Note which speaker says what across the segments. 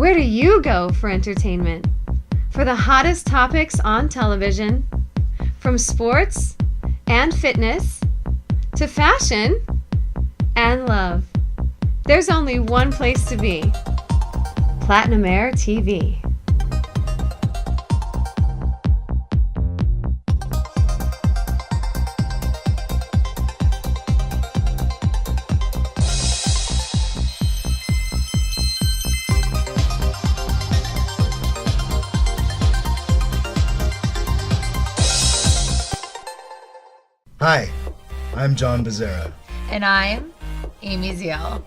Speaker 1: Where do you go for entertainment? For the hottest topics on television, from sports and fitness to fashion and love, there's only one place to be. Platinum Air TV.
Speaker 2: Hi, I'm John Bezerra.
Speaker 3: And I'm Amy Zeal.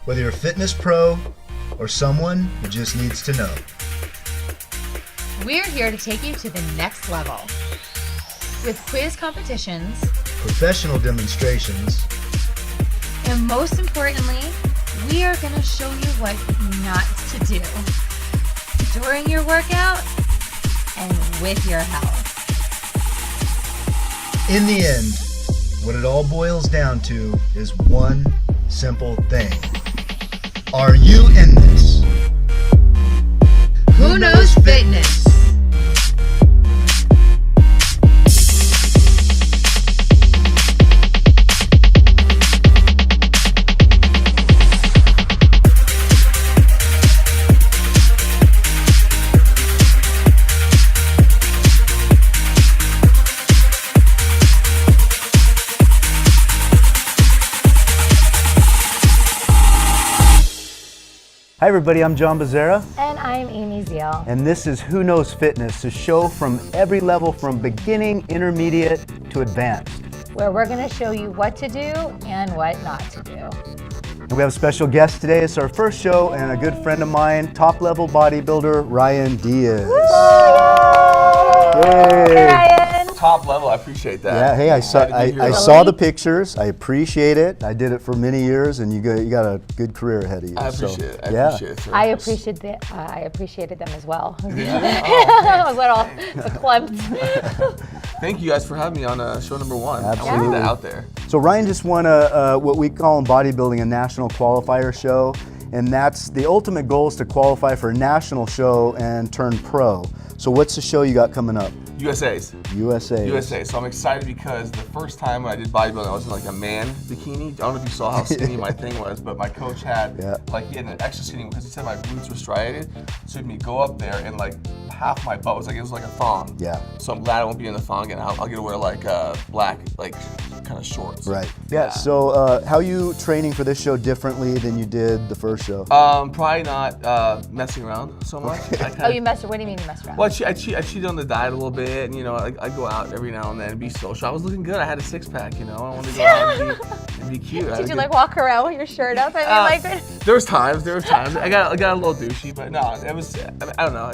Speaker 2: Whether you're a fitness pro or someone who just needs to know,
Speaker 3: We're here to take you to the next level with quiz competitions,
Speaker 2: professional demonstrations,
Speaker 3: and most importantly, we are going to show you what not to do during your workout and with your health.
Speaker 2: in the end, what it all boils down to is one simple thing. Are you in this?
Speaker 3: Who knows fitness?
Speaker 4: Hi everybody, I'm John Bezerra,
Speaker 5: And I'm Amy Zeal.
Speaker 4: and this is Who Knows Fitness, a show from every level from beginning, intermediate to advanced.
Speaker 5: Where we're going to show you what to do and what not to do.
Speaker 4: And we have a special guest today. It's our first show, and a good friend of mine, top-level bodybuilder, Ryan Diaz. Yay!
Speaker 5: Ryan!
Speaker 6: Top level, I appreciate that.
Speaker 4: Yeah, hey, I saw
Speaker 6: Glad to be here.
Speaker 4: I saw the pictures. I appreciate it. I did it for many years, and you got a good career ahead of you.
Speaker 6: I appreciate it.
Speaker 4: yeah.
Speaker 5: I appreciated them as well. I was a little verklempt.
Speaker 6: Thank you guys for having me on show number one. I want to
Speaker 4: Absolutely.
Speaker 6: get that out there.
Speaker 4: So Ryan just won what we call in bodybuilding a national qualifier show, and that's the ultimate goal is to qualify for a national show and turn pro. So what's the show you got coming up?
Speaker 6: USA's.
Speaker 4: USA.
Speaker 6: So I'm excited because the first time when I did bodybuilding, I was in like a man bikini. I don't know if you saw how skinny my thing was, but my coach had he had an extra skinny because he said my glutes were striated. So he made me go up there and like half my butt was like, it was like a thong.
Speaker 4: Yeah.
Speaker 6: So I'm glad I won't be in the thong again. I'll get to wear like black, like kind of shorts.
Speaker 4: Right. Yeah. So how are you training for this show differently than you did the first show?
Speaker 6: Probably not messing around so much.
Speaker 5: Oh, you messed around? What do you mean you messed around?
Speaker 6: Well, I cheated on the diet a little bit, and I go out every now and then and be social. I was looking good. I had a six-pack, I wanted to go out and be cute.
Speaker 5: Did you like walk around with your shirt up? I mean, like.
Speaker 6: There was times. I got a little douchey, but no, it was. I don't know.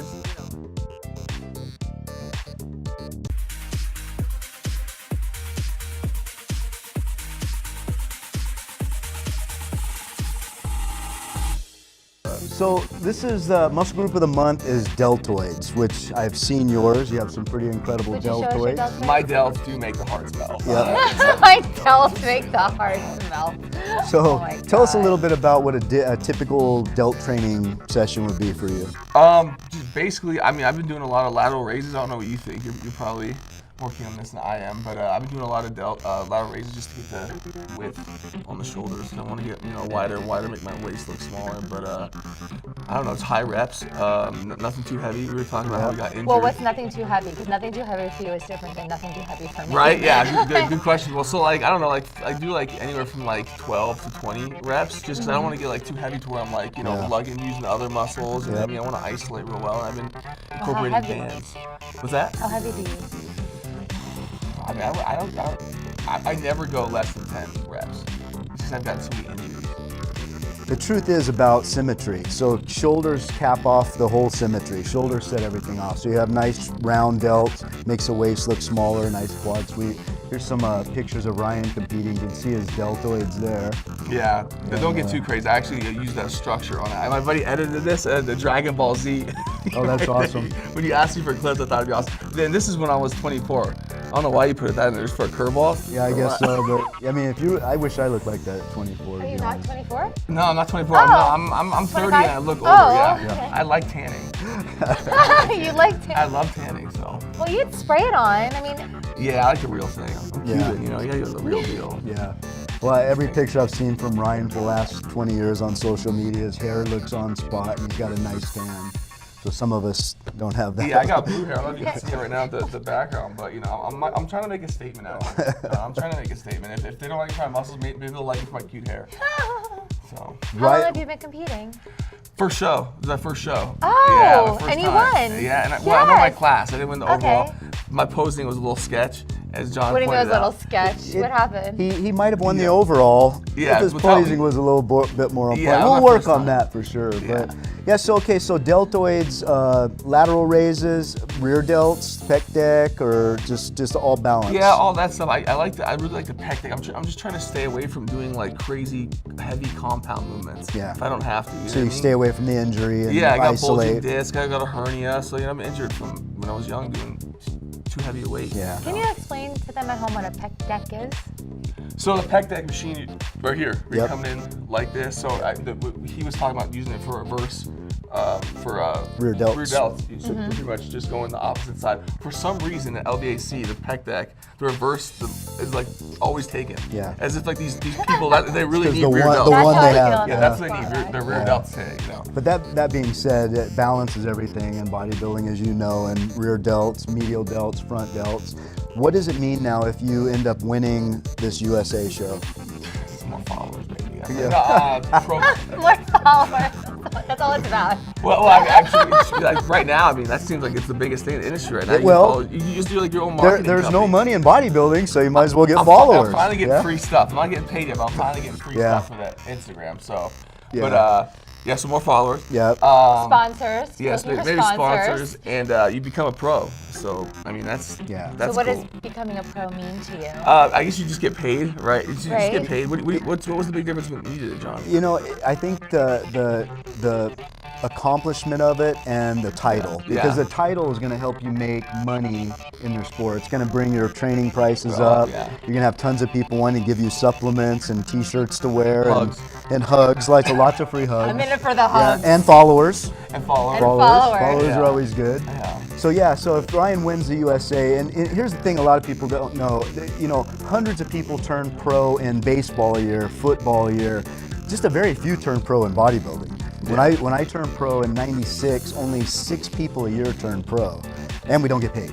Speaker 4: So this is the muscle group of the month is deltoids, which I've seen yours. You have some pretty incredible
Speaker 5: Would you show us your
Speaker 4: deltoids.
Speaker 5: deltoids?
Speaker 6: My delts do make the heart smell.
Speaker 4: Yeah.
Speaker 5: My delts make the heart smell.
Speaker 4: So
Speaker 5: Oh my
Speaker 4: tell us a
Speaker 5: God.
Speaker 4: little bit about what a typical delt training session would be for you.
Speaker 6: Just basically, I mean, I've been doing a lot of lateral raises. I don't know what you think. You're probably working on this than I am, but I've been doing a lot of lateral raises just to get the width on the shoulders. I want to get wider, make my waist look smaller. But I don't know. It's high reps, nothing too heavy. We were talking about how we got injured.
Speaker 5: Well, what's nothing too heavy? Because nothing too heavy for you is different than nothing too heavy for me.
Speaker 6: Right? Yeah. Good question. Well, so I don't know. I do anywhere from 12 to 20 reps, just because I don't want to get too heavy to where I'm lugging, using the other muscles. And I want to isolate real well. And I've been incorporating
Speaker 5: heavy?
Speaker 6: bands. What's that?
Speaker 5: How heavy do you use?
Speaker 6: I mean, I never go less than 10 reps. It's just I've got too many injuries.
Speaker 4: The truth is about symmetry. So shoulders cap off the whole symmetry. Shoulders set everything off. So you have nice round delts, makes the waist look smaller, nice quad sweep. Here's some pictures of Ryan competing. You can see his deltoids there.
Speaker 6: Yeah, don't get too crazy. I actually used that structure on it. My buddy edited this, the Dragon Ball Z.
Speaker 4: Oh, that's awesome.
Speaker 6: When you asked me for clips, I thought it'd be awesome. Then this is when I was 24. I don't know why you put that in there, just for a curveball.
Speaker 4: Yeah, I guess so. But I mean, I wish I looked like that at 24.
Speaker 5: Are you not 24?
Speaker 6: No, I'm not 24.
Speaker 5: Oh.
Speaker 6: I'm 30 and I look older.
Speaker 5: Oh,
Speaker 6: yeah.
Speaker 5: okay.
Speaker 6: I like tanning.
Speaker 5: You like
Speaker 6: I
Speaker 5: tan?
Speaker 6: love tanning, so.
Speaker 5: Well, you'd spray it on. I mean,
Speaker 6: Yeah, I like the real thing. I'm Cuban, you know. You gotta go the real deal.
Speaker 4: Yeah. Well, every picture I've seen from Ryan for the last 20 years on social media, his hair looks on spot and he's got a nice tan. So some of us don't have that.
Speaker 6: Yeah, I got blue hair. I don't know if you can see it right now, the background, but you know, I'm trying to make a statement out of it. I'm trying to make a statement. If they don't like my muscles, maybe they'll like it for my cute hair. So.
Speaker 5: how long have you been competing?
Speaker 6: First show. This is my first show.
Speaker 5: Oh,
Speaker 6: yeah, my first
Speaker 5: and you
Speaker 6: time.
Speaker 5: won.
Speaker 6: Yeah, and I won my
Speaker 5: Yes.
Speaker 6: class. I didn't win the
Speaker 5: Okay.
Speaker 6: overall. My posing was a little sketch, as John
Speaker 5: What do you mean it
Speaker 6: pointed
Speaker 5: was a little
Speaker 6: out.
Speaker 5: sketch? What happened?
Speaker 4: He might have won the overall.
Speaker 6: Yeah,
Speaker 4: if his
Speaker 6: without-
Speaker 4: posing was a little bit more on point.
Speaker 6: Yeah,
Speaker 4: We'll
Speaker 6: my
Speaker 4: work
Speaker 6: first
Speaker 4: on
Speaker 6: time.
Speaker 4: that for sure. But yeah, so deltoids, lateral raises, rear delts, pec deck, or just all balance.
Speaker 6: Yeah, all that stuff. I really like the pec deck. I'm just trying to stay away from doing like crazy, heavy compound movements.
Speaker 4: Yeah.
Speaker 6: If I don't have to. You know
Speaker 4: So
Speaker 6: what
Speaker 4: you
Speaker 6: I mean?
Speaker 4: stay away from the injury and
Speaker 6: Yeah, I got bulging
Speaker 4: isolate.
Speaker 6: disc. I got a hernia, so you know I'm injured from when I was young doing too heavy a weight.
Speaker 4: Yeah.
Speaker 5: Can you explain to them at home what a pec deck is?
Speaker 6: So the pec deck machine right here, we
Speaker 4: Yep.
Speaker 6: come in like this. So he was talking about using it for reverse,
Speaker 4: Rear delts.
Speaker 6: Rear delts. So pretty much just going the opposite side. For some reason at LBAC, the pec deck, the reverse is like always taken.
Speaker 4: Yeah.
Speaker 6: As if like these people that they really
Speaker 4: 'Cause
Speaker 6: need
Speaker 4: the
Speaker 6: rear
Speaker 4: one-
Speaker 6: delts.
Speaker 4: the
Speaker 5: That's
Speaker 4: one
Speaker 5: how
Speaker 4: they
Speaker 5: I feel
Speaker 4: have.
Speaker 5: about
Speaker 6: Yeah, that's
Speaker 5: the
Speaker 6: what they need.
Speaker 5: spot,
Speaker 6: Their
Speaker 5: right?
Speaker 6: rear delts today, you know.
Speaker 4: But that being said, balance is everything in bodybuilding, as you know, and rear delts, medial delts, front delts. What does it mean now if you end up winning this USA show?
Speaker 6: Some more followers, baby.
Speaker 4: Yeah.
Speaker 5: More followers. That's all it's about.
Speaker 6: Well, actually, like right now, I mean, that seems like it's the biggest thing in the industry right now. You just do like your own marketing.
Speaker 4: There's no
Speaker 6: company.
Speaker 4: money in bodybuilding, so you might as well get
Speaker 6: I'm
Speaker 4: followers.
Speaker 6: finally getting
Speaker 4: yeah?
Speaker 6: free stuff. I'm not getting paid yet, but I'm finally getting free
Speaker 4: Yeah.
Speaker 6: stuff for that Instagram. So,
Speaker 4: Yeah.
Speaker 6: but yeah, some more followers.
Speaker 4: Yeah.
Speaker 5: Sponsors.
Speaker 6: Yes,
Speaker 5: looking for
Speaker 6: maybe sponsors, and you become a pro. So, I mean, that's
Speaker 4: Yeah.
Speaker 6: That's
Speaker 5: So what
Speaker 6: cool.
Speaker 5: does becoming a pro mean to you?
Speaker 6: I guess you just get paid, right? You just
Speaker 5: Right.
Speaker 6: get paid. What was the big difference when you did it, John?
Speaker 4: You know, I think the accomplishment of it and the title, because
Speaker 6: Yeah.
Speaker 4: the title is going to help you make money in your sport. It's going to bring your training prices
Speaker 6: Oh,
Speaker 4: up.
Speaker 6: yeah.
Speaker 4: You're going to have tons of people wanting to give you supplements and T-shirts to wear
Speaker 6: Hugs.
Speaker 4: and hugs, lots of free hugs.
Speaker 5: I'm in it for the
Speaker 4: Yeah,
Speaker 5: hugs.
Speaker 4: and followers.
Speaker 6: And followers.
Speaker 5: followers.
Speaker 4: Followers
Speaker 6: Yeah.
Speaker 4: are always good.
Speaker 6: Yeah.
Speaker 4: So if Ryan wins the USA, and here's the thing: a lot of people don't know. You know, hundreds of people turn pro in baseball a year, football a year. Just a very few turn pro in bodybuilding. When I turned pro in '96, only 6 people a year turn pro, and we don't get paid,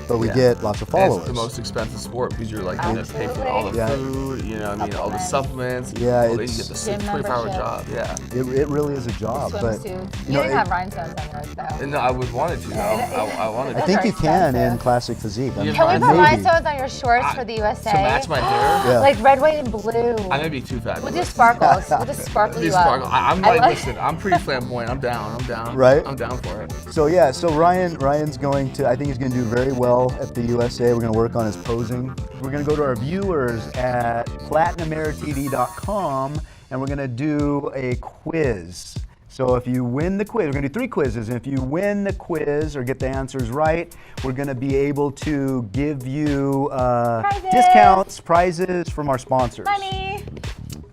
Speaker 4: but we
Speaker 6: Yeah.
Speaker 4: get lots of
Speaker 6: And
Speaker 4: followers.
Speaker 6: it's the most expensive sport because you're like you have to pay for all the
Speaker 4: Yeah.
Speaker 6: food, you know, what I mean, all the supplements.
Speaker 4: Yeah,
Speaker 6: all the- you
Speaker 4: it's-
Speaker 6: get the
Speaker 5: Gym
Speaker 6: 24-hour
Speaker 5: membership.
Speaker 6: job. Yeah.
Speaker 4: It really is a job, but
Speaker 5: Swimsuit. You
Speaker 4: know,
Speaker 5: didn't
Speaker 4: it-
Speaker 5: have rhinestones on yours though.
Speaker 6: And no, I would wanted to. Though. I wanted
Speaker 4: I
Speaker 6: to.
Speaker 4: think
Speaker 5: Those
Speaker 4: you
Speaker 5: are
Speaker 4: can in
Speaker 5: expensive.
Speaker 4: classic physique. I mean,
Speaker 5: Can we put
Speaker 4: maybe.
Speaker 5: rhinestones on your shorts for the USA?
Speaker 6: to match my hair.
Speaker 4: Yeah.
Speaker 5: Like red, white, and blue.
Speaker 6: I may be too fat.
Speaker 5: We'll do sparkles. We'll just sparkle
Speaker 6: These
Speaker 5: you up.
Speaker 6: sparkle. I'm
Speaker 5: I
Speaker 6: like,
Speaker 5: love-
Speaker 6: listen, I'm pretty flamboyant. I'm down.
Speaker 4: Right?
Speaker 6: I'm down for it.
Speaker 4: So yeah, so Ryan's going to, I think he's going to do very well at the USA. We're going to work on his posing. We're going to go to our viewers at platinumeratv.com and we're going to do a quiz. So if you win the quiz, we're going to do 3 quizzes. And if you win the quiz or get the answers right, we're going to be able to give you
Speaker 5: Prizes.
Speaker 4: discounts, prizes from our sponsors.
Speaker 5: Money.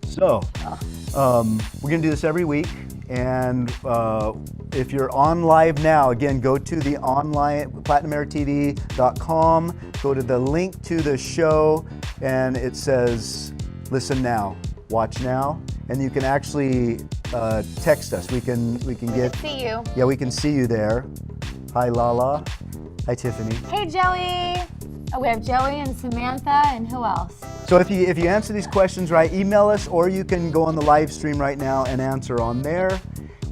Speaker 4: So, we're going to do this every week. And if you're on live now, again, go to the online, platinumeratv.com, go to the link to the show, and it says, listen now, watch now. And you can actually text us. We can get,
Speaker 5: See you.
Speaker 4: yeah, we can see you there. Hi, Lala. Hi, Tiffany.
Speaker 5: Hey, Joey. Oh, we have Joey and Samantha and who else?
Speaker 4: So if you answer these questions right, email us, or you can go on the live stream right now and answer on there.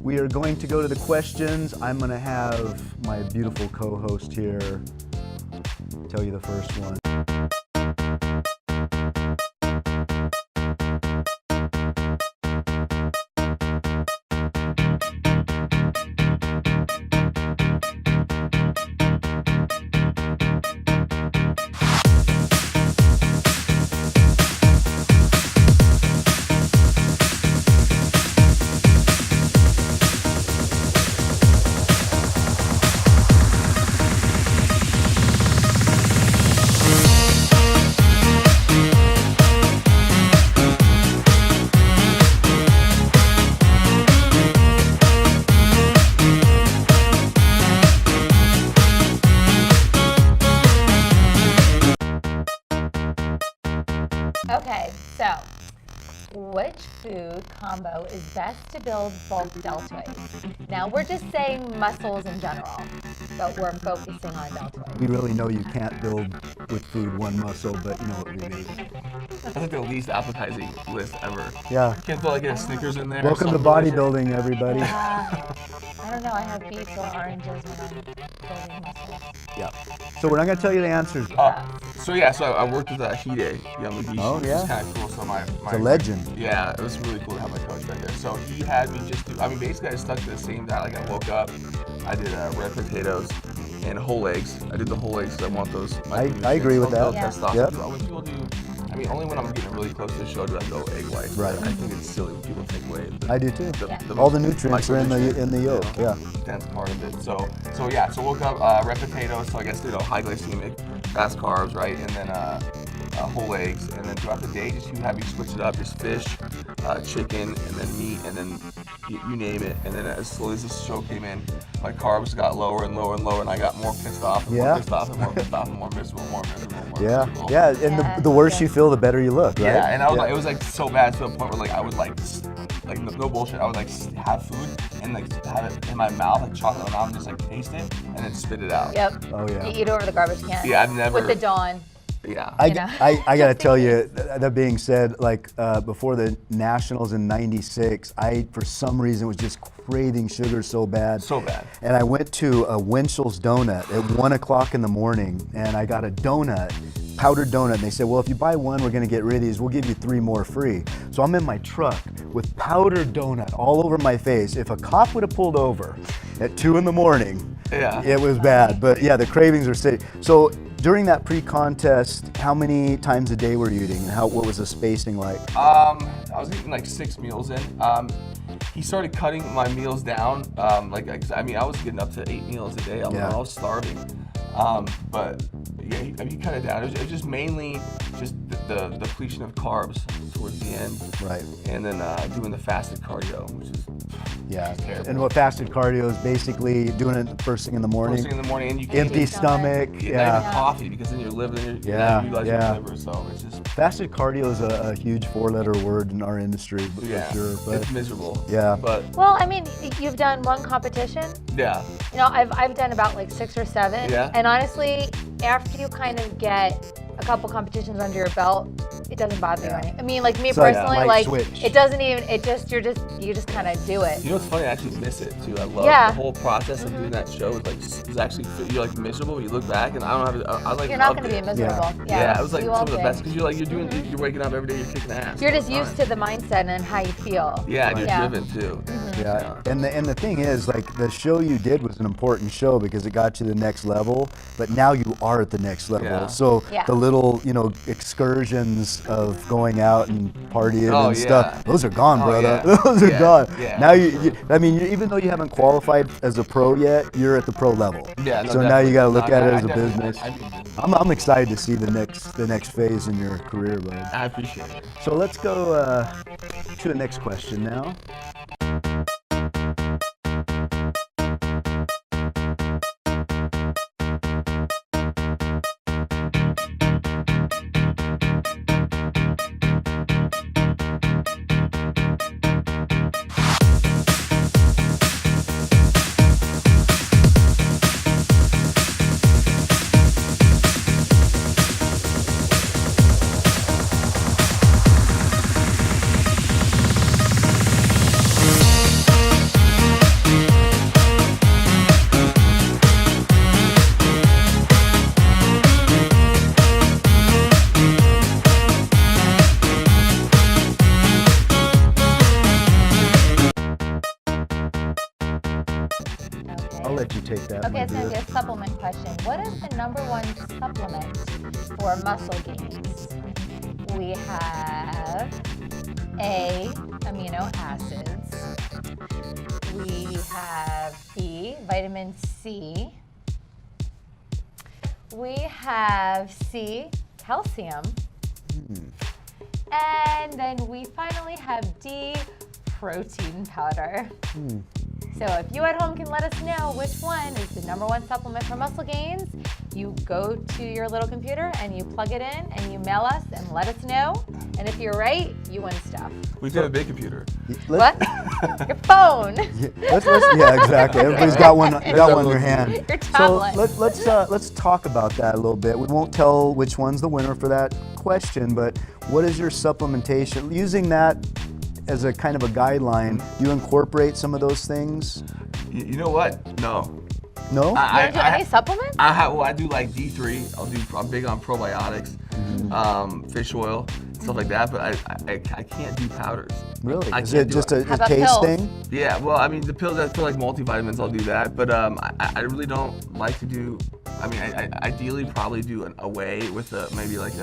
Speaker 4: We are going to go to the questions. I'm going to have my beautiful co-host here tell you the first one.
Speaker 5: which food combo is best to build bulk deltoids? Now we're just saying muscles in general, but we're focusing on deltoids.
Speaker 4: We really know you can't build with food one muscle, but you know what we mean.
Speaker 6: That's like the least appetizing list ever.
Speaker 4: Yeah.
Speaker 6: Can't throw like a Snickers in there. or
Speaker 4: Welcome to
Speaker 6: something.
Speaker 4: bodybuilding, everybody.
Speaker 5: I don't know, I have beets or oranges when I'm building muscles.
Speaker 4: Yeah. So we're not going to tell you the answers.
Speaker 6: So I worked with Hide Yamagishi,
Speaker 4: Oh,
Speaker 6: which
Speaker 4: yeah.
Speaker 6: is kind of cool. So my
Speaker 4: It's a legend.
Speaker 6: Yeah, it was really cool to have my coach right there. So he had me just do, basically I stuck to the same diet. Like I woke up, I did red potatoes and whole eggs. I did the whole eggs because I want those.
Speaker 4: I agree with that.
Speaker 6: Yeah.
Speaker 4: Yep.
Speaker 6: When people do, only when I'm getting really close to the show do I go egg whites.
Speaker 4: Right.
Speaker 6: I think it's silly when people take away.
Speaker 4: I do too.
Speaker 6: The
Speaker 4: All the nutrients are in
Speaker 6: micronutrients,
Speaker 4: the yolk.
Speaker 6: you know,
Speaker 4: Yeah.
Speaker 6: That's part of it. So woke up, red potatoes. So I guess high glycemic, fast carbs, right, and then whole eggs, and then throughout the day, just you have you switch it up, just fish, chicken, and then meat, and then you name it. And then as slowly as this show came in, my carbs got lower and lower and lower, and I got more pissed off, and more pissed off, and more pissed off, and more miserable, more miserable.
Speaker 4: Yeah. And the worse you feel, the better you look, right?
Speaker 6: Yeah, and I was like, it was like so bad to the point where like I would like no bullshit, I would like have food and like have it in my mouth, like chocolate in my mouth, and just like taste it and then spit it out.
Speaker 5: Yep.
Speaker 4: Oh, yeah.
Speaker 5: You eat over the garbage can.
Speaker 6: Yeah, I've never.
Speaker 5: With the Dawn.
Speaker 6: Yeah.
Speaker 5: You know?
Speaker 4: I got to tell you, that being said, like before the Nationals in '96, I, for some reason, was just craving sugar so bad.
Speaker 6: So bad.
Speaker 4: And I went to a Winchell's Donut at 1 o'clock in the morning, and I got a donut, powdered donut, and they said, well, if you buy one, we're gonna get rid of these. We'll give you 3 more free. So I'm in my truck with powdered donut all over my face. If a cop would have pulled over at 2 in the morning,
Speaker 6: Yeah.
Speaker 4: it was bad. But yeah, the cravings are steady. So during that pre-contest, how many times a day were you eating, and what was the spacing like?
Speaker 6: I was eating like 6 meals in. He started cutting my meals down. I was getting up to 8 meals a day. I was starving. But yeah, he cut it down. It was just mainly just the depletion of carbs towards the end.
Speaker 4: Right.
Speaker 6: And then doing the fasted cardio, which is terrible.
Speaker 4: And what fasted cardio is basically doing it first thing in the morning.
Speaker 6: First thing in the morning, and you can't
Speaker 4: Empty
Speaker 6: eat
Speaker 4: stomach.
Speaker 6: not even coffee, because then your liver, then you utilize your liver. So it's just
Speaker 4: Fasted cardio is a huge 4-letter word in our industry, for sure. But
Speaker 6: it's miserable.
Speaker 4: Yeah.
Speaker 6: But
Speaker 5: Well, I mean, you've done one competition.
Speaker 6: yeah.
Speaker 5: You know, I've done about like 6 or 7.
Speaker 6: Yeah.
Speaker 5: And honestly, after you kind of get a couple competitions under your belt, it doesn't bother you any. I mean, like me
Speaker 4: It's like a
Speaker 5: personally,
Speaker 4: light
Speaker 5: like
Speaker 4: switch.
Speaker 5: it doesn't even. You just kind of do it.
Speaker 6: You know what's funny? I actually miss it too. I love
Speaker 5: Yeah.
Speaker 6: the whole process of doing that show. Is actually you're like miserable. But you look back, and I don't have. I like.
Speaker 5: You're not
Speaker 6: loved
Speaker 5: going to be
Speaker 6: it.
Speaker 5: miserable.
Speaker 6: Yeah, it was like
Speaker 5: you
Speaker 6: some of
Speaker 5: won't
Speaker 6: the
Speaker 5: be.
Speaker 6: best because you're waking up every day, you're kicking ass.
Speaker 5: You're
Speaker 6: all
Speaker 5: just
Speaker 6: the
Speaker 5: used
Speaker 6: time.
Speaker 5: to the mindset and how you feel.
Speaker 6: Yeah, and you're
Speaker 5: Yeah.
Speaker 6: driven too.
Speaker 4: Yeah, and the thing is, like, the show you did was an important show because it got you to the next level, but now you are at the next level.
Speaker 6: Yeah.
Speaker 4: So
Speaker 5: Yeah.
Speaker 4: the little, excursions of going out and partying
Speaker 6: Oh,
Speaker 4: and
Speaker 6: yeah.
Speaker 4: stuff, those are gone,
Speaker 6: Oh,
Speaker 4: brother.
Speaker 6: yeah.
Speaker 4: Those are
Speaker 6: Yeah,
Speaker 4: gone.
Speaker 6: yeah.
Speaker 4: Now even though you haven't qualified as a pro yet, you're at the pro level.
Speaker 6: Yeah. No,
Speaker 4: So now you got to look
Speaker 6: definitely.
Speaker 4: at it
Speaker 6: I
Speaker 4: as a
Speaker 6: definitely-
Speaker 4: business.
Speaker 6: I do.
Speaker 4: I'm excited to see the next phase in your career, bud.
Speaker 6: I appreciate it.
Speaker 4: So let's go to the next question now. I'll let you take that
Speaker 5: Okay,
Speaker 4: one.
Speaker 5: it's going to
Speaker 4: Drew.
Speaker 5: be a supplement question. What is the #1 supplement for muscle gains? We have A, amino acids. We have B, vitamin C. We have C, calcium. And then we finally have D, protein powder. So if you at home can let us know which one is the #1 supplement for muscle gains, you go to your little computer and you plug it in and you mail us and let us know. And if you're right, you win stuff.
Speaker 6: We have a big computer.
Speaker 5: What? Your phone.
Speaker 4: Yeah, exactly. Everybody's got one in their hand.
Speaker 5: Your tablet.
Speaker 4: So let's talk about that a little bit. We won't tell which one's the winner for that question, but what is your supplementation? Using that as a kind of a guideline, you incorporate some of those things?
Speaker 6: You know what? No.
Speaker 4: No?
Speaker 5: You don't do any supplements?
Speaker 6: I do like D3. I'm big on probiotics, fish oil, stuff like that. But I can't do powders.
Speaker 4: Really?
Speaker 6: I
Speaker 4: Is
Speaker 6: can't
Speaker 4: it
Speaker 6: do
Speaker 4: just a
Speaker 5: How about
Speaker 4: taste
Speaker 5: pills?
Speaker 4: thing?
Speaker 6: Yeah, well, I mean, the pills, I feel like multivitamins, I'll do that. But I really don't like to do, I mean, I ideally probably do a whey with maybe like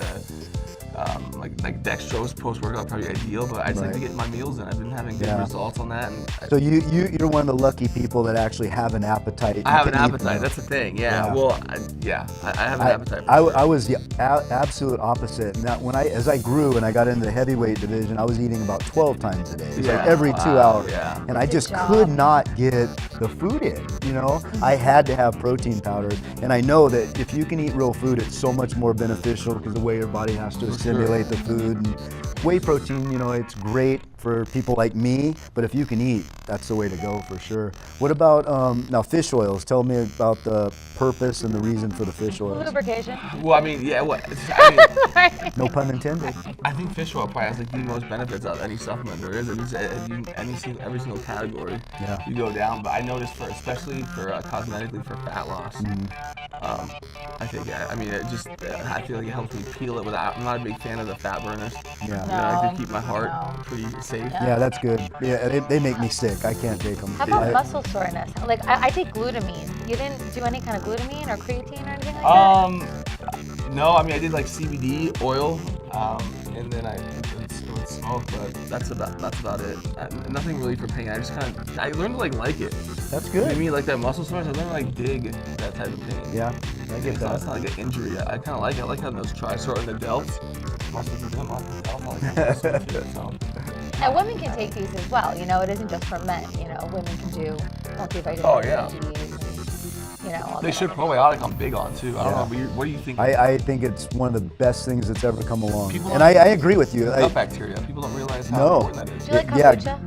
Speaker 6: like dextrose post-workout, probably ideal. But I just like to get my meals in. I've been having good results on that. And
Speaker 4: So you're one of the lucky people that actually have an appetite.
Speaker 6: I have an
Speaker 4: to eat
Speaker 6: appetite.
Speaker 4: them.
Speaker 6: That's the thing. Yeah.
Speaker 4: Yeah.
Speaker 6: Well, I have an appetite. For
Speaker 4: I
Speaker 6: sure.
Speaker 4: was the absolute opposite. Now, as I grew and I got into the heavyweight division, I was eating about 12 times a day, It's like
Speaker 6: Yeah.
Speaker 4: every 2
Speaker 6: Wow,
Speaker 4: hours,
Speaker 6: yeah.
Speaker 4: and I just
Speaker 5: job.
Speaker 4: could not get the food in. You know, I had to have protein powder, and I know that if you can eat real food, it's so much more beneficial because the way your body has to assimilate the food. And whey protein, you know, it's great for people like me, but if you can eat, that's the way to go for sure. What about now fish oils? Tell me about the purpose and the reason for the fish oils.
Speaker 5: Lubrication.
Speaker 6: Well, I mean, yeah. Well, I mean,
Speaker 4: No pun intended.
Speaker 6: I think fish oil probably has like the most benefits out of any supplement there is. Every single category you go down. But I noticed especially for cosmetically for fat loss, I think I mean it just I feel like it helps me peel it without. I'm not a big fan of the fat burners.
Speaker 4: Yeah.
Speaker 6: I like to keep my heart pretty safe.
Speaker 4: Yeah, that's good. Yeah, they make me sick. I can't take them.
Speaker 5: How about muscle soreness? Like I take glutamine. You didn't do any kind of glutamine or creatine or anything like that?
Speaker 6: No, I mean I did like CBD oil, and then I would smoke, but that's about it. Nothing really for pain. I learned to like it.
Speaker 4: That's
Speaker 6: You know what I
Speaker 4: good.
Speaker 6: mean, like that muscle soreness, I learned to like dig that type of pain.
Speaker 4: Yeah, I get
Speaker 6: It's
Speaker 4: that.
Speaker 6: not like an injury. I kind of like it. I like having those trisor and the delts. Muscles and delts. So.
Speaker 5: And women can take these as well. You know, it isn't just for men. You know, women can do multivitamins.
Speaker 6: Oh, yeah.
Speaker 5: And Gs and, you know, all
Speaker 6: They
Speaker 5: that
Speaker 6: should
Speaker 5: other
Speaker 6: probiotic. I'm big on too. I don't know. What do you think?
Speaker 4: I think it's one of the best things that's ever come along.
Speaker 6: People
Speaker 4: And
Speaker 6: don't-
Speaker 4: I agree with you.
Speaker 6: Gut bacteria. People don't realize how
Speaker 4: No.
Speaker 6: important that is.
Speaker 5: Do you like
Speaker 4: Yeah.
Speaker 5: kombucha?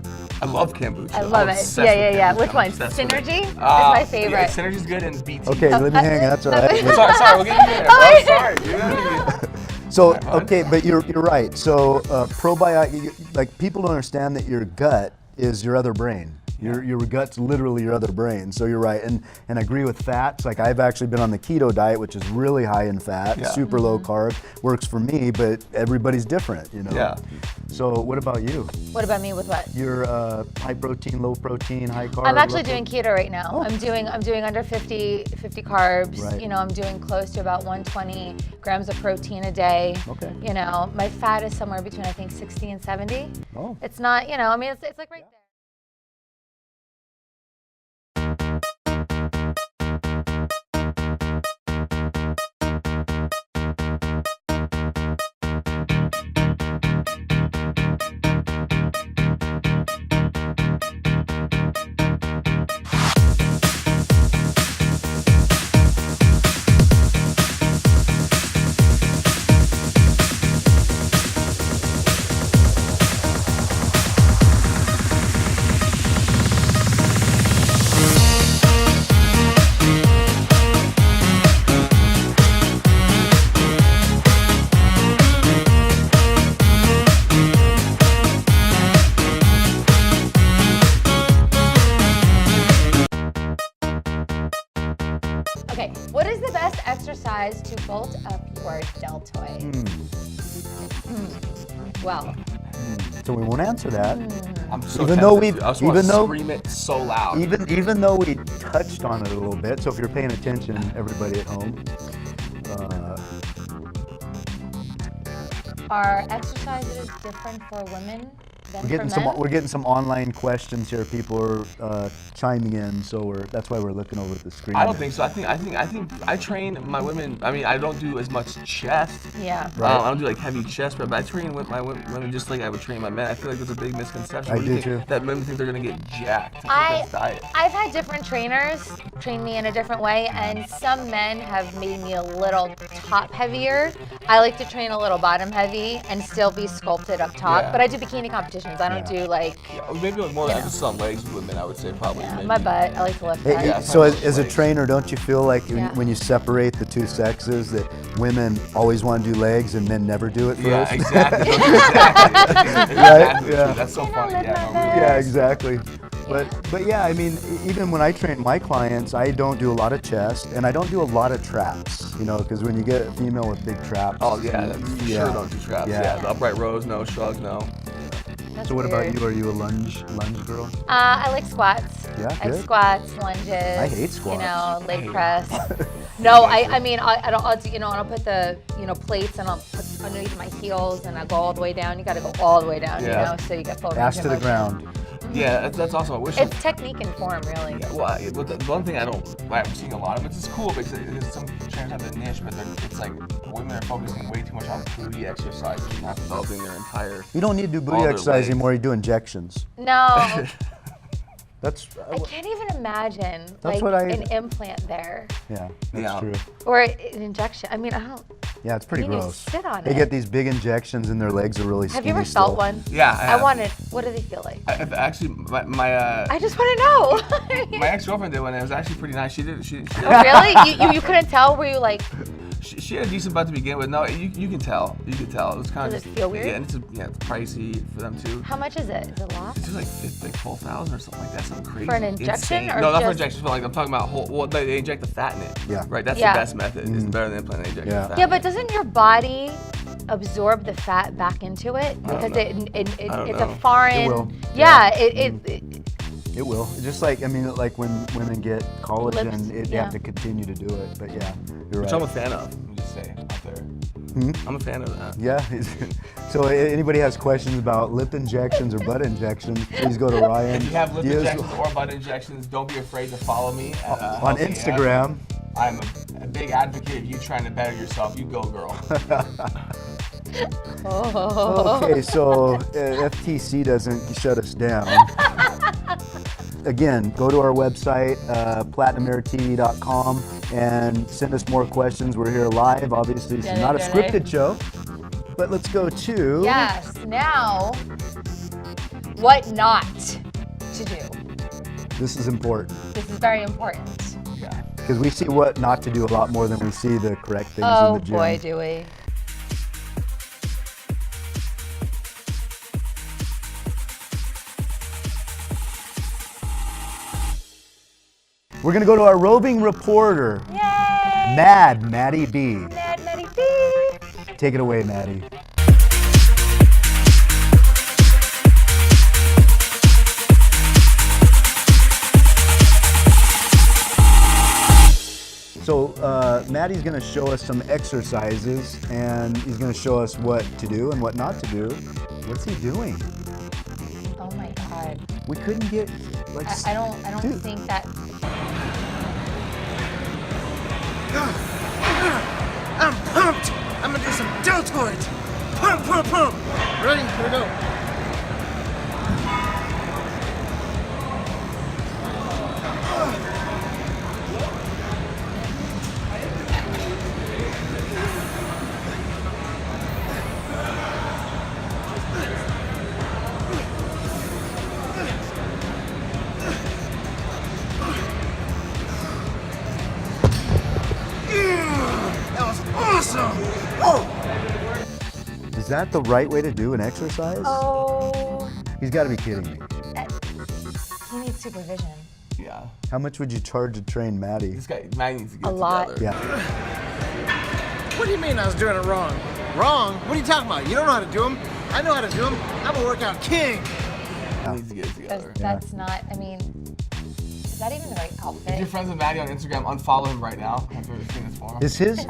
Speaker 6: I love kombucha.
Speaker 5: I love
Speaker 6: I'm
Speaker 5: it.
Speaker 6: obsessed
Speaker 5: Yeah.
Speaker 6: with kombucha.
Speaker 5: Which
Speaker 6: I'm
Speaker 5: one?
Speaker 6: obsessed with it.
Speaker 5: Synergy is my
Speaker 6: Yeah,
Speaker 5: favorite.
Speaker 6: Synergy's good and BT.
Speaker 4: Okay, let me hang. That's all right.
Speaker 6: Sorry, we'll get you there. I'm sorry, dude.
Speaker 4: So
Speaker 6: Alright, bud.
Speaker 4: okay, but you're right. So probiotic, like people don't understand that your gut is your other brain. Your gut's literally your other brain. So you're right, and I agree with fats. Like I've actually been on the keto diet, which is really high in fat,
Speaker 6: Yeah.
Speaker 4: super low carb. Works for me, but everybody's different, you know.
Speaker 6: Yeah.
Speaker 4: So what about you?
Speaker 5: What about me with what?
Speaker 4: You're high protein, low protein, high carb.
Speaker 5: I'm actually
Speaker 4: low
Speaker 5: doing keto right now.
Speaker 4: Oh.
Speaker 5: I'm doing under 50 carbs.
Speaker 4: Right.
Speaker 5: You know, I'm doing close to about 120 grams of protein a day.
Speaker 4: Okay.
Speaker 5: You know, my fat is somewhere between I think 60 and 70.
Speaker 4: Oh.
Speaker 5: It's not, you know, I mean, it's like right there. Okay, what is the best exercise to bulk up your deltoid? Well,
Speaker 4: So we won't answer that.
Speaker 6: I'm so
Speaker 4: Even though
Speaker 6: tempted
Speaker 4: we-
Speaker 6: to. I just want
Speaker 4: even
Speaker 6: to
Speaker 4: though-
Speaker 6: scream it so loud.
Speaker 4: Even though we touched on it a little bit, so if you're paying attention, everybody at home,
Speaker 5: are exercises different for women Then
Speaker 4: We're getting some online questions here. People are chiming in, so that's why we're looking over at the screen.
Speaker 6: I don't think so. I think I train my women. I mean, I don't do as much chest.
Speaker 5: Yeah.
Speaker 4: Right.
Speaker 6: I don't do like heavy chest prep, but I train with my women just like I would train my men. I feel like there's a big misconception.
Speaker 4: I do too.
Speaker 6: That women think they're gonna get jacked with this diet.
Speaker 5: I've had different trainers train me in a different way, and some men have made me a little top heavier. I like to train a little bottom heavy and still be sculpted up top,
Speaker 6: Yeah.
Speaker 5: but I do bikini competitions. I don't do like
Speaker 6: Maybe like more emphasis on legs with women. I would say probably.
Speaker 5: yeah,
Speaker 6: maybe.
Speaker 5: my butt. I like to lift
Speaker 4: Hey,
Speaker 5: that.
Speaker 6: Yeah,
Speaker 4: so
Speaker 6: it's
Speaker 4: as a
Speaker 6: like-
Speaker 4: trainer, don't you feel like
Speaker 5: Yeah.
Speaker 4: when you separate the two sexes that women always want to do legs and men never do it first?
Speaker 6: Yeah, exactly. Exactly.
Speaker 4: Yeah.
Speaker 6: That's so funny.
Speaker 5: live
Speaker 6: Yeah,
Speaker 5: my
Speaker 6: no,
Speaker 5: best.
Speaker 6: really.
Speaker 4: Yeah, exactly. But yeah, I mean, even when I train my clients, I don't do a lot of chest and I don't do a lot of traps, because when you get a female with big traps.
Speaker 6: Oh yeah, that's for
Speaker 4: Yeah.
Speaker 6: sure. Don't do traps.
Speaker 4: Yeah.
Speaker 6: Yeah. The upright rows, no. Shrugs, no.
Speaker 5: That's
Speaker 4: So what
Speaker 5: weird.
Speaker 4: about you? Are you a lunge girl?
Speaker 5: I like squats.
Speaker 4: Yeah,
Speaker 5: I like
Speaker 4: good.
Speaker 5: squats, lunges.
Speaker 4: I hate squats.
Speaker 5: Leg press. No, I mean, I'll do, I'll put the, plates and I'll put underneath my heels and I'll go all the way down. You got to go all the way down,
Speaker 6: Yeah.
Speaker 5: so you get full
Speaker 4: Ass
Speaker 5: range
Speaker 4: to
Speaker 5: of
Speaker 4: the
Speaker 5: motion.
Speaker 4: ground.
Speaker 6: Yeah, that's also I wish.
Speaker 5: It's technique and form, really.
Speaker 6: Yeah, well, but the one thing I'm seeing a lot of it's cool because some trainers have the niche, but it's like women are focusing way too much on booty exercise, not developing their entire.
Speaker 4: You don't need to do
Speaker 6: All
Speaker 4: booty
Speaker 6: their
Speaker 4: exercise
Speaker 6: legs.
Speaker 4: anymore. You do injections.
Speaker 5: No,
Speaker 4: That's
Speaker 5: I can't even imagine
Speaker 4: That's
Speaker 5: like
Speaker 4: what I-
Speaker 5: an implant there
Speaker 4: yeah, that's
Speaker 6: Yeah.
Speaker 4: true.
Speaker 5: or an injection. I mean, I don't.
Speaker 4: Yeah, it's pretty
Speaker 5: You need to
Speaker 4: gross.
Speaker 5: sit on
Speaker 4: They
Speaker 5: it.
Speaker 4: get these big injections and their legs are really
Speaker 5: Have
Speaker 4: skinny
Speaker 5: you ever
Speaker 4: still.
Speaker 5: felt one?
Speaker 6: Yeah, I have.
Speaker 5: wanted. What do they feel like?
Speaker 6: I've actually, my
Speaker 5: I just want to know.
Speaker 6: my ex-girlfriend did one. And it was actually pretty nice. She did. She
Speaker 5: Oh, really? You couldn't tell? Were you like?
Speaker 6: she had a decent butt to begin with. No, you can tell. You can tell. It was kind
Speaker 5: Does
Speaker 6: of
Speaker 5: it feel weird?
Speaker 6: Yeah, and it's pricey for them too.
Speaker 5: How much is it? Is it a lot?
Speaker 6: It's just like 12,000 or something like that. Something crazy.
Speaker 5: For an injection
Speaker 6: Insane.
Speaker 5: or
Speaker 6: no, not for
Speaker 5: just-
Speaker 6: injections. But like I'm talking about whole. Well, they inject the fat in it.
Speaker 4: Yeah.
Speaker 6: Right. That's
Speaker 5: Yeah.
Speaker 6: the best method. It's better than implant. They inject
Speaker 4: Yeah.
Speaker 6: the fat.
Speaker 5: Yeah,
Speaker 6: in
Speaker 5: but
Speaker 6: it.
Speaker 5: doesn't your body absorb the fat back into it because
Speaker 6: know.
Speaker 5: it's
Speaker 6: don't
Speaker 5: a
Speaker 6: know.
Speaker 5: foreign?
Speaker 4: It will.
Speaker 5: Yeah,
Speaker 4: It will. Just like like when women get collagen,
Speaker 5: Lips,
Speaker 4: you
Speaker 5: yeah.
Speaker 4: have to continue to do it. But yeah, you're
Speaker 6: Which
Speaker 4: right.
Speaker 6: I'm a fan of. Let me just say out there. I'm a fan of that.
Speaker 4: Yeah. So anybody has questions about lip injections or butt injections, please go to Ryan.
Speaker 6: If you have lip
Speaker 4: Diaz
Speaker 6: injections or butt injections, don't be afraid to follow me at,
Speaker 4: on
Speaker 6: Healthy
Speaker 4: Instagram.
Speaker 6: Ab. I'm a big advocate of you trying to better yourself. You go, girl.
Speaker 4: Okay, so FTC doesn't shut us down. Again, go to our website, platinumairtv.com, and send us more questions. We're here live. Obviously, this is not a scripted show, but let's go to.
Speaker 5: yes. Now, what not to do?
Speaker 4: This is important
Speaker 5: This is very important.
Speaker 6: Yeah.
Speaker 4: because we see what not to do a lot more than we see the correct things
Speaker 5: Oh
Speaker 4: in the gym.
Speaker 5: boy, do we.
Speaker 4: We're gonna go to our roving reporter,
Speaker 5: Yay!
Speaker 4: Maddie B.
Speaker 5: Mad Maddie B.
Speaker 4: Take it away, Maddie. So Maddie's going to show us some exercises, and he's going to show us what to do and what not to do. What's he doing?
Speaker 5: Oh my God.
Speaker 4: We couldn't get like.
Speaker 5: I don't
Speaker 4: Dude.
Speaker 5: think that.
Speaker 7: I'm pumped! I'm gonna do some deltoids! Pump, pump, pump! Ready? Here we go. That was awesome!
Speaker 4: Is that the right way to do an exercise?
Speaker 5: Oh,
Speaker 4: He's got to be kidding me.
Speaker 5: he needs supervision.
Speaker 6: Yeah.
Speaker 4: How much would you charge to train Maddie?
Speaker 6: This guy, Matt needs to get
Speaker 5: A lot.
Speaker 6: together.
Speaker 4: Yeah.
Speaker 7: What do you mean I was doing it wrong? Wrong? What are you talking about? You don't know how to do them. I know how to do them. I'm a workout king.
Speaker 6: He needs to get it together.
Speaker 5: That's not. I mean, is that even the right
Speaker 6: If you're
Speaker 5: outfit?
Speaker 6: friends with Maddie on Instagram, unfollow him right now after seeing this form.
Speaker 4: Is his?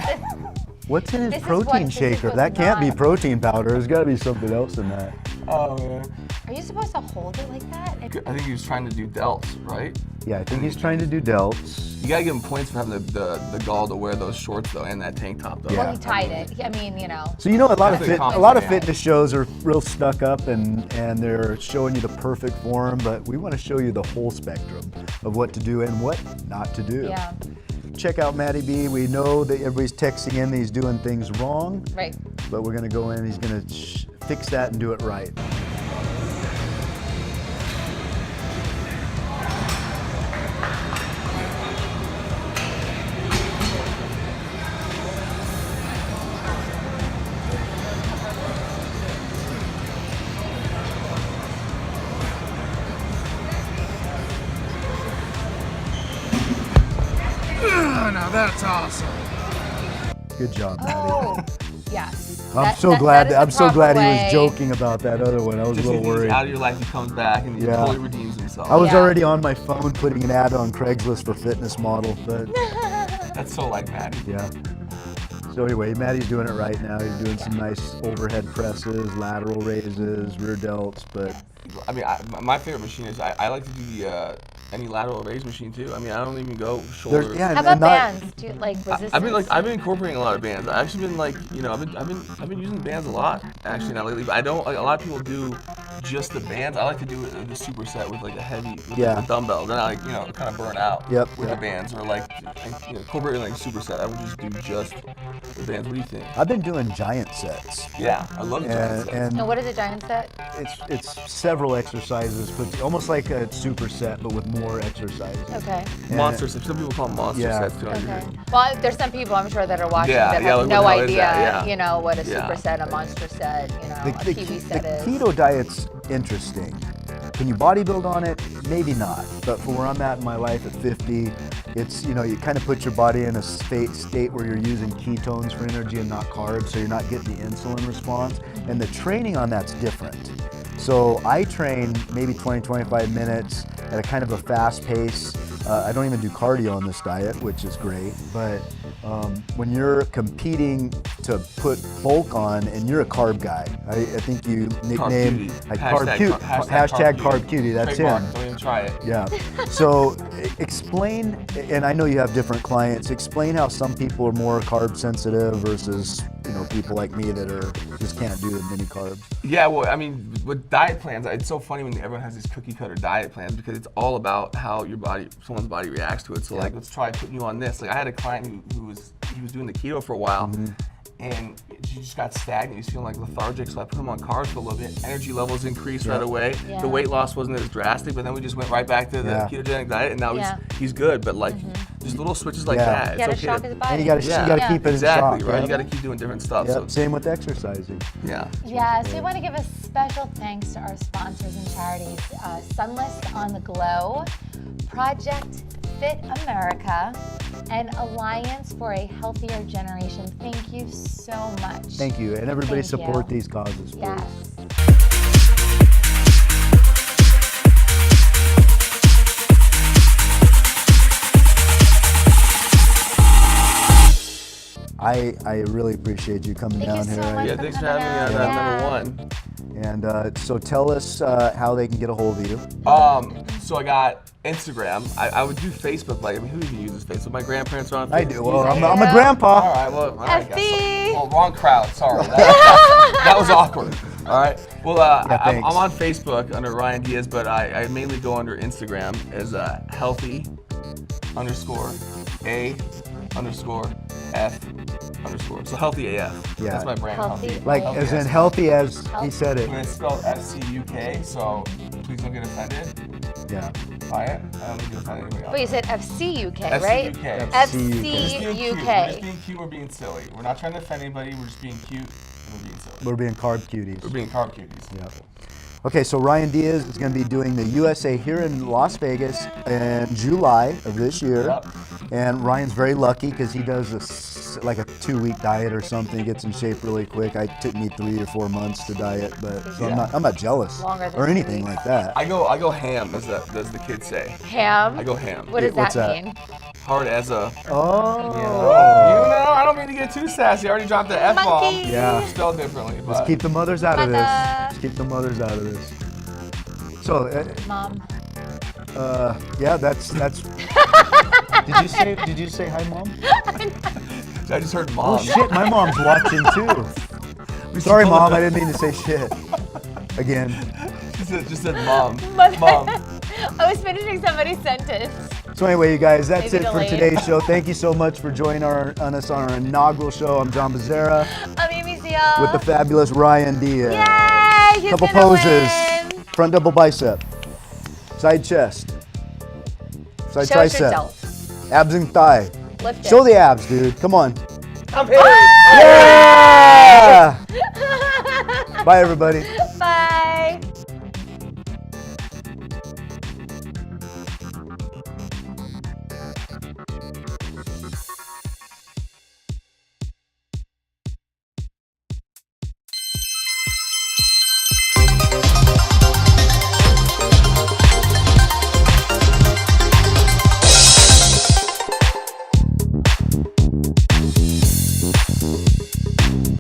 Speaker 4: What's in his
Speaker 5: This is
Speaker 4: protein
Speaker 5: this is
Speaker 4: shaker?
Speaker 5: what's
Speaker 4: That can't be
Speaker 5: not.
Speaker 4: protein powder. There's got to be something else in that.
Speaker 6: Oh man.
Speaker 5: Are you supposed to hold it like that?
Speaker 6: I think he was trying to do delts, right?
Speaker 4: Yeah, I think he's trying to do delts.
Speaker 6: You gotta give him points for having the gall to wear those shorts though, and that tank top though.
Speaker 5: Well, he tied it. I mean, you know.
Speaker 4: So you know, a lot of
Speaker 6: Definitely
Speaker 4: fitness shows are real stuck up, and they're showing you the perfect form, but we want to show you the whole spectrum of what to do and what not to do.
Speaker 5: Yeah.
Speaker 4: Check out Matty B. We know that everybody's texting in that he's doing things wrong,
Speaker 5: Right.
Speaker 4: but we're gonna go in. He's gonna fix that and do it right.
Speaker 7: Oh, now that's awesome.
Speaker 4: Good job, Matty.
Speaker 5: Oh, yes.
Speaker 4: I'm so glad
Speaker 5: is
Speaker 4: that, I'm
Speaker 5: the
Speaker 4: so glad
Speaker 5: proper
Speaker 4: he
Speaker 5: way.
Speaker 4: was joking about that other one. I was
Speaker 6: Just
Speaker 4: a little
Speaker 6: he's
Speaker 4: worried.
Speaker 6: out of your life, he comes back and he
Speaker 4: Yeah.
Speaker 6: fully redeems himself.
Speaker 4: I was
Speaker 5: Yeah.
Speaker 4: already on my phone putting an ad on Craigslist for fitness model, but
Speaker 6: That's so like Maddie.
Speaker 4: yeah. So anyway, Matty's doing it right now. He's doing some nice overhead presses, lateral raises, rear delts, but
Speaker 6: I mean, my favorite machine is I like to do the any lateral raise machine too. I mean, I don't even go shoulder.
Speaker 4: there's yeah.
Speaker 5: How
Speaker 4: and
Speaker 5: about
Speaker 4: not-
Speaker 5: bands? Do you like resistance?
Speaker 6: I've been incorporating a lot of bands. I've actually been like, you know, I've been using bands a lot actually now lately. But I don't like a lot of people do just the bands. I like to do it the superset with like a heavy with
Speaker 4: Yeah.
Speaker 6: the dumbbell. Then I like, you know, kind of burn out
Speaker 4: Yep,
Speaker 6: with
Speaker 4: yep.
Speaker 6: the bands or like, you know, incorporating like superset. I would just do just the bands. What do you think?
Speaker 4: I've been doing giant sets,
Speaker 6: Yeah, I love the
Speaker 4: and,
Speaker 6: giant
Speaker 5: And
Speaker 4: and
Speaker 5: what is a giant set?
Speaker 4: it's several exercises, but almost like a superset, but with more exercises.
Speaker 5: Okay.
Speaker 6: sets. Monster sets. Some people call them monster
Speaker 4: Yeah.
Speaker 6: sets too.
Speaker 5: Okay. Well, there's some people I'm sure that are watching
Speaker 6: Yeah,
Speaker 5: that
Speaker 6: yeah,
Speaker 5: have
Speaker 6: like,
Speaker 5: no
Speaker 6: what the hell is
Speaker 5: idea,
Speaker 6: that? Yeah.
Speaker 5: you know, what a
Speaker 6: Yeah.
Speaker 5: superset, a monster set, you know, a kiwi set
Speaker 4: the
Speaker 5: is.
Speaker 4: keto diet's interesting. Can you bodybuild on it? Maybe not. But for where I'm at in my life at 50, it's, you know, you kind of put your body in a state where you're using ketones for energy and not carbs, so you're not getting the insulin response. And the training on that's different. So I train maybe 20, 25 minutes at a kind of a fast pace. I don't even do cardio on this diet, which is great. But when you're competing to put bulk on, and you're a carb guy, I think you nicknamed
Speaker 6: cutie.
Speaker 4: like
Speaker 6: Hashtag
Speaker 4: carb cutie. That's
Speaker 6: Trademark.
Speaker 4: him.
Speaker 6: Don't even try it.
Speaker 4: Yeah. So explain, and I know you have different clients. Explain how some people are more carb sensitive versus, you know, people like me that are just can't do the mini carbs.
Speaker 6: Yeah, well, I mean, with diet plans, it's so funny when everyone has these cookie cutter diet plans because it's all about how your body, someone's body reacts to it. So like, let's try putting you on this. Like I had a client who was doing the keto for a while, and he just got stagnant. He was feeling like lethargic, so I put him on carbs for a little bit. Energy levels increased right away.
Speaker 5: Yeah.
Speaker 6: The weight loss wasn't as drastic, but then we just went right back to the ketogenic diet, and now he's good. But like, just little switches like that.
Speaker 5: You gotta
Speaker 6: It's okay
Speaker 5: shock
Speaker 6: to-
Speaker 5: his body.
Speaker 4: And you gotta keep it in
Speaker 6: Exactly,
Speaker 4: shock.
Speaker 6: right?
Speaker 4: Yeah.
Speaker 6: You got to keep doing different stuff.
Speaker 4: Yep.
Speaker 6: So
Speaker 4: Same with exercising.
Speaker 6: yeah.
Speaker 5: Yeah, so we want to give a special thanks to our sponsors and charities, Sunless on the Glow, Project Fit America, and Alliance for a Healthier Generation. Thank you so much.
Speaker 4: Thank you, and everybody
Speaker 5: Thank
Speaker 4: support
Speaker 5: you.
Speaker 4: these causes, please.
Speaker 5: Yes.
Speaker 4: I really appreciate you coming
Speaker 5: Thank you
Speaker 4: down
Speaker 5: so
Speaker 4: here.
Speaker 5: much.
Speaker 6: Yeah, thanks for having me on
Speaker 5: Yeah.
Speaker 6: number one.
Speaker 4: And so tell us how they can get a hold of you.
Speaker 6: So I got Instagram. I would do Facebook, but I mean, who even uses Facebook? My grandparents are on Facebook.
Speaker 4: I do. Well, I'm
Speaker 5: Yeah.
Speaker 4: a grandpa.
Speaker 6: All right, well, all right,
Speaker 5: FB.
Speaker 6: well, wrong crowd. Sorry, that was awkward. All right. Well, I'm
Speaker 4: thanks.
Speaker 6: on Facebook under Ryan Diaz, but I mainly go under Instagram as healthy_A_F_. So healthy AF.
Speaker 4: Yeah.
Speaker 6: That's my brand.
Speaker 5: Healthy.
Speaker 4: Like
Speaker 5: Healthy
Speaker 4: as in healthy as he said
Speaker 6: And
Speaker 4: it.
Speaker 6: it's spelled FCUK, so please don't get offended
Speaker 4: Yeah.
Speaker 6: by it. I don't need to offend anybody else.
Speaker 5: Wait, you said FCUK, right?
Speaker 6: FCUK.
Speaker 4: F-
Speaker 6: We're just being cute. We're just
Speaker 5: FCUK.
Speaker 6: being cute. We're being silly. We're not trying to offend anybody. We're just being cute. And we're being silly.
Speaker 4: We're being carb cuties.
Speaker 6: We're being carb cuties.
Speaker 4: Yeah. Okay, so Ryan Diaz is going to be doing the USA here in Las Vegas in July of this year.
Speaker 6: Yep.
Speaker 4: And Ryan's very lucky because he does like a 2-week diet or something. He gets in shape really quick. It took me 3 or 4 months to diet, but so I'm not jealous
Speaker 5: Longer than
Speaker 4: or
Speaker 5: 2
Speaker 4: anything
Speaker 5: weeks.
Speaker 4: like that.
Speaker 6: I go ham, as the kids say.
Speaker 5: Ham.
Speaker 6: I go ham.
Speaker 5: What does
Speaker 4: What's
Speaker 5: that
Speaker 4: that?
Speaker 5: mean?
Speaker 6: Hard as a.
Speaker 4: Oh.
Speaker 6: You know, I don't mean to get too sassy. I already dropped the F bomb.
Speaker 5: Monkey.
Speaker 4: Yeah.
Speaker 6: Spelled differently, but.
Speaker 4: Let's keep the mothers out of this.
Speaker 5: Mother.
Speaker 4: Let's keep the mothers out of this. So,
Speaker 5: Mom.
Speaker 4: yeah, that's. Did you say hi, Mom?
Speaker 6: I just heard
Speaker 4: Oh
Speaker 6: mom.
Speaker 4: shit, my mom's watching too. Sorry, Mom, I didn't mean to say shit. Again.
Speaker 6: Just said mom.
Speaker 5: Mom. I was finishing somebody's sentence.
Speaker 4: So anyway, you guys, that's
Speaker 5: Maybe
Speaker 4: it for
Speaker 5: delayed.
Speaker 4: today's show. Thank you so much for joining us on our inaugural show. I'm John Bezerra
Speaker 5: I'm Amy Zeal.
Speaker 4: with the fabulous Ryan Diaz.
Speaker 5: Yay! He's
Speaker 4: Couple
Speaker 5: gonna
Speaker 4: poses.
Speaker 5: win.
Speaker 4: Front double bicep. Side chest. Side
Speaker 5: Show us
Speaker 4: tricep.
Speaker 5: yourself.
Speaker 4: Abs and thigh.
Speaker 5: Lift it.
Speaker 4: Show the abs, dude. Come on.
Speaker 6: I'm here.
Speaker 4: Yeah! Bye, everybody.
Speaker 5: Bye.